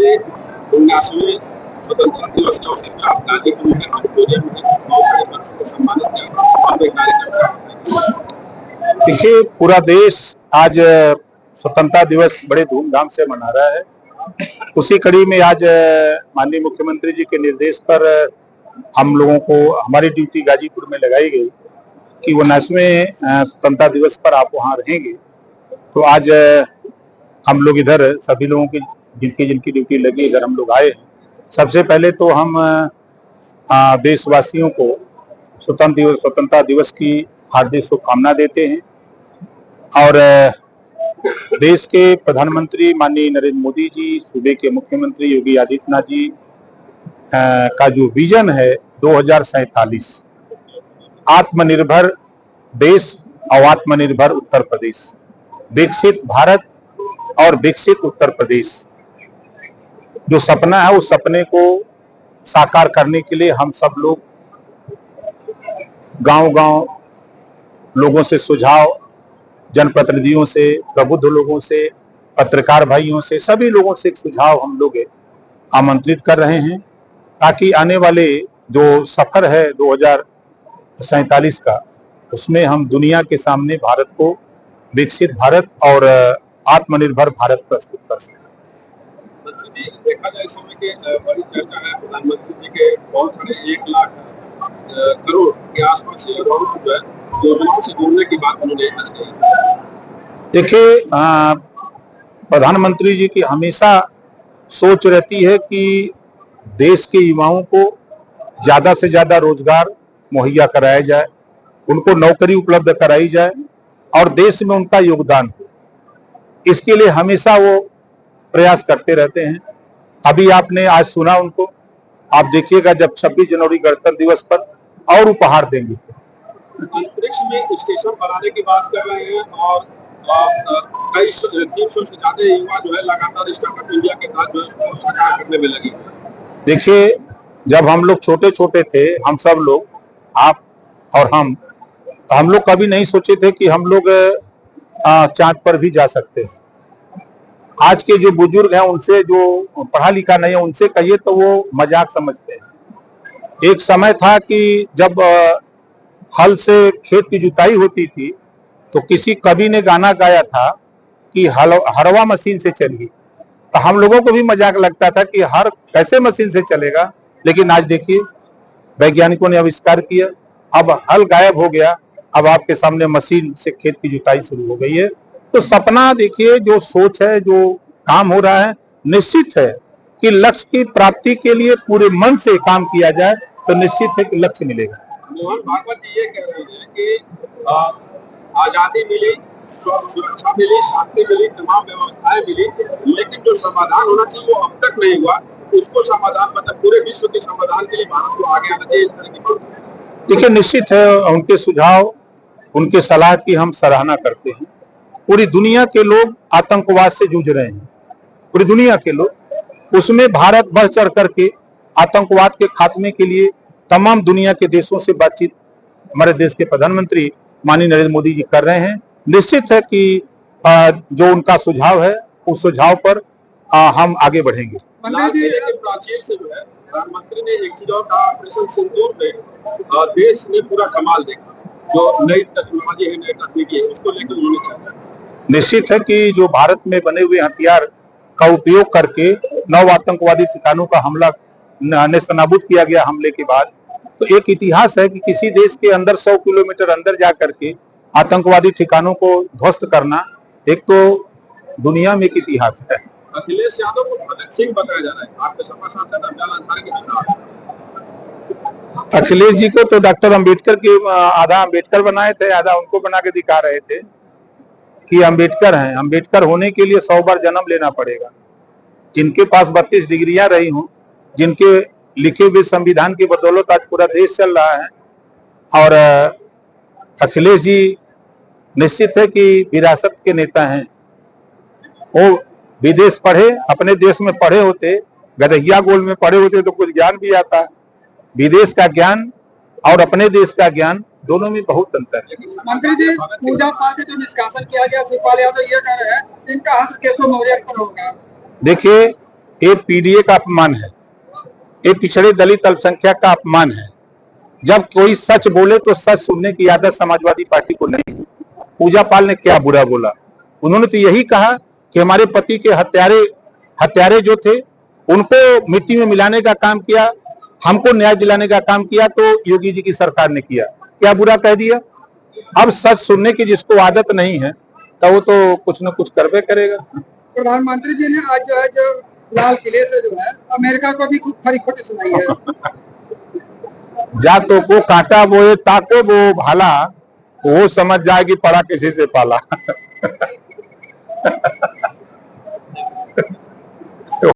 ने 19वें स्वतंत्रता दिवस के अवसर पर आप गाजीपुर में ऑडिटोरियम में बहुत सारे बच्चों को सम्मानित किया और एक कार्यक्रम। देखिए, पूरा देश आज स्वतंत्रता दिवस बड़े धूमधाम से मना रहा है। उसी कड़ी में आज माननीय मुख्यमंत्री जी के निर्देश पर हम लोगों को हमारी ड्यूटी गाजीपुर में लगाई गई कि 19वें स्वतंत्रता दिवस पर आप वहाँ रहेंगे। तो आज हम लोग इधर सभी लोगों की जिनकी ड्यूटी लगी इधर हम लोग आए हैं। सबसे पहले तो हम देशवासियों को स्वतंत्रता दिवस की हार्दिक शुभकामना देते हैं और देश के प्रधानमंत्री माननीय नरेंद्र मोदी जी, सूबे के मुख्यमंत्री योगी आदित्यनाथ जी का जो विजन है 2047 आत्मनिर्भर देश और आत्मनिर्भर उत्तर प्रदेश, विकसित भारत और विकसित उत्तर प्रदेश, जो सपना है उस सपने को साकार करने के लिए हम सब लोग गांव-गांव लोगों से सुझाव, जनप्रतिनिधियों से, प्रबुद्ध लोगों से, पत्रकार भाइयों से, सभी लोगों से एक सुझाव हम लोग आमंत्रित कर रहे हैं ताकि आने वाले जो सफर है 2047 का, उसमें हम दुनिया के सामने भारत को विकसित भारत और आत्मनिर्भर भारत प्रस्तुत कर सकें। जी, देखा जाए इस समय के बड़ी चर्चा है प्रधानमंत्री जी के बहुत सारे 1 लाख करोड़ के आसपास योजनाओं से जुड़ने की बात उन्होंने आज कही। देखिए, प्रधानमंत्री जी की हमेशा सोच रहती है कि देश के युवाओं को ज्यादा से ज्यादा रोजगार मुहैया कराया जाए, उनको नौकरी उपलब्ध कराई जाए और देश में उनका योगदान हो। इसके लिए हमेशा वो प्रयास करते रहते हैं। अभी आपने आज सुना उनको, आप देखिएगा जब 26 जनवरी गणतंत्र दिवस पर और उपहार देंगे। अंतरिक्ष में स्टेशन बनाने की बात कर रहे हैं और कई 300 से ज्यादा युवा जो है लगातार स्टार्टअप इंडिया के साथ जो है उसको साकार करने में लगे। देखिए, जब हम लोग छोटे छोटे थे, हम सब लोग, आप और हम लोग कभी नहीं सोचे थे कि हम लोग चांद पर भी जा सकते हैं। आज के जो बुजुर्ग हैं, उनसे जो पढ़ा लिखा नहीं है, उनसे कहिए तो वो मजाक समझते हैं। एक समय था कि जब हल से खेत की जुताई होती थी तो किसी कवि ने गाना गाया था कि हरवा मशीन से चलेगी, तो हम लोगों को भी मजाक लगता था कि हर कैसे मशीन से चलेगा। लेकिन आज देखिए, वैज्ञानिकों ने आविष्कार किया, अब हल गायब हो गया, अब आपके सामने मशीन से खेत की जुताई शुरू हो गई है। तो सपना देखिए, जो सोच है, जो काम हो रहा है, निश्चित है कि लक्ष्य की प्राप्ति के लिए पूरे मन से काम किया जाए तो निश्चित है कि लक्ष्य मिलेगा। मोहन भागवत जी ये कह रहे हैं कि आजादी मिली, सुरक्षा मिली, शांति मिली, तमाम व्यवस्थाएं मिली, लेकिन जो समाधान होना चाहिए वो अब तक नहीं हुआ। उसको समाधान, मतलब पूरे विश्व के समाधान के लिए भारत को आगे आना चाहिए, इस तरह की बात। देखिए, निश्चित है उनके सुझाव, उनके सलाह की हम सराहना करते हैं। पूरी दुनिया के लोग आतंकवाद से जूझ रहे हैं, पूरी दुनिया के लोग, उसमें भारत बढ़ चढ़ करके आतंकवाद के खात्मे के लिए तमाम दुनिया के देशों से बातचीत हमारे देश के प्रधानमंत्री माननीय नरेंद्र मोदी जी कर रहे हैं। निश्चित है कि जो उनका सुझाव है उस सुझाव पर हम आगे बढ़ेंगे। प्राचीर से जो है प्रधानमंत्री ने एक चीज और कहा, ऑपरेशन सिंदूर में देश ने पूरा कमाल देखा, जो नई टेक्नोलॉजी है, नई तकनीकी है, उसको लेकर उन्होंने चर्चा। निश्चित है कि जो भारत में बने हुए हथियार का उपयोग करके 9 आतंकवादी ठिकानों का हमला नेस्तनाबूद किया गया हमले के बाद, तो एक इतिहास है कि किसी देश के अंदर 100 किलोमीटर अंदर जा करके आतंकवादी ठिकानों को ध्वस्त करना, एक तो दुनिया में एक इतिहास है। अखिलेश यादव को भगत सिंह बताया जा रहा है, आपके सपा सांसद अफजल अंसारी के खिलाफ। अखिलेश जी को तो डॉक्टर अंबेडकर के आधा अंबेडकर बनाए थे, आधा उनको बना के दिखा रहे थे कि अंबेडकर हैं। अंबेडकर होने के लिए 100 बार जन्म लेना पड़ेगा। जिनके पास 32 डिग्रियां रही हों, जिनके लिखे हुए संविधान की बदौलत आज पूरा देश चल रहा है, और अखिलेश जी निश्चित है कि विरासत के नेता हैं। वो विदेश पढ़े, अपने देश में पढ़े होते, गदहिया गोल में पढ़े होते तो कुछ ज्ञान भी आता। विदेश का ज्ञान और अपने देश का ज्ञान, दोनों में बहुत अंतर है। मंत्री जी, पूजा पाठ जो निष्कासन किया गया, शिवपाल यादव ये कह रहे हैं इनका हश्र केशव मौर्य पर होगा। देखिए, ये पीडीए का अपमान है, ये पिछड़े दलित अल्पसंख्यक का अपमान है। जब कोई सच बोले तो सच सुनने की आदत समाजवादी पार्टी को नहीं है। पूजा पाल ने क्या बुरा बोला? उन्होंने तो यही कहा कि हमारे पति के हत्यारे जो थे उनको मिट्टी में मिलाने का काम किया, हमको न्याय दिलाने का काम किया तो योगी जी की सरकार ने किया। क्या बुरा कह दिया? अब सच सुनने की जिसको आदत नहीं है तो वो तो कुछ न कुछ करबे करेगा। प्रधानमंत्री जी ने आज जो है जो लाल किले से जो है अमेरिका को भी खूब खरी खोटी सुनाई है। जा तो को काटा वो ताको वो भाला, वो समझ जाएगी पड़ा किसी से पाला।